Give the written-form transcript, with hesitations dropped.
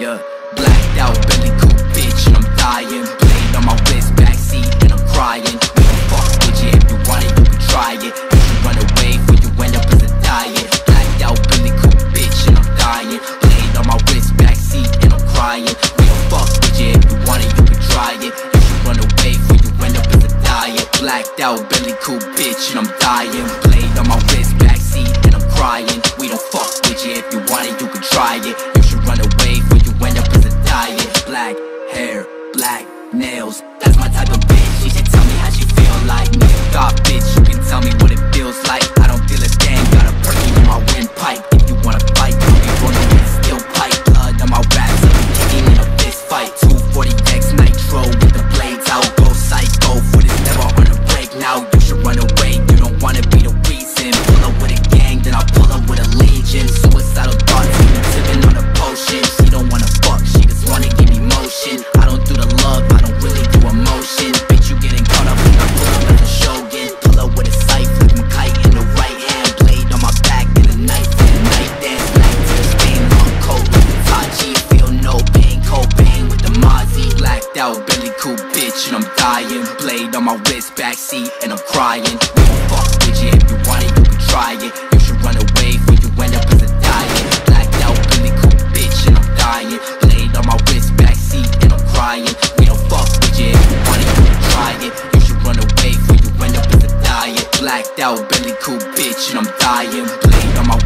Yeah, blacked out, belly coupe, bitch, and I'm dying. Blade on my wrist, backseat, and I'm crying. We don't fuck with you, if you want it, you can try it. You should run away before you end up as a diet. Blacked out, belly coupe, bitch, and I'm dying. Blade on my wrist, backseat, and I'm crying. We don't fuck with you, if you want it, you can try it. You should run away before you end up as a diet. Blacked out, belly coupe, bitch, and I'm dying. Blade on my wrist, backseat, and I'm crying. We don't fuck with you, if you want it, you can try it. You should run away before you end up as a diet. Black hair, black nails, that's my type of bitch. She should tell me how she feel like me. God, bitch, you can tell me what it feels like. I don't feel a thing, got a perky in my windpipe. If you wanna fight, you be rolling with a steel pipe. Blood on my raps, I'll be kicking in a fist fight. 240X nitro with the blades out. Go psycho for this, never on a break now. You should run away, you don't wanna be the reason. Pull up with a gang, then I'll pull up with a legion. Suicidal thoughts, even sipping on a potion. She don't wanna fuck, she just wanna give me motion. I don't do the love, I don't really do emotion. Bitch, you getting caught up when I pull up as a Shogun. Pull up with a scythe, like I'm kite in the right hand. Blade on my back and a knife in the night dance. Black to Spain, long coat with the Tachi. Feel no pain, Cobain with the Mozzie. Blacked out, belly coupe, bitch, and I'm dying. Blade on my wrist, backseat, and I'm crying. We don't fuck with you, if you want it, you can try it. You should run away before you end up as a diet. Blacked out, belly coupe, bitch, and I'm dying. Blade on my wrist, backseat, and I'm crying. We don't fuck with you, if you want it, you can try it. You should run away before you end up as a diet. Blacked out, belly coupe, bitch, and I'm dying. Blade on my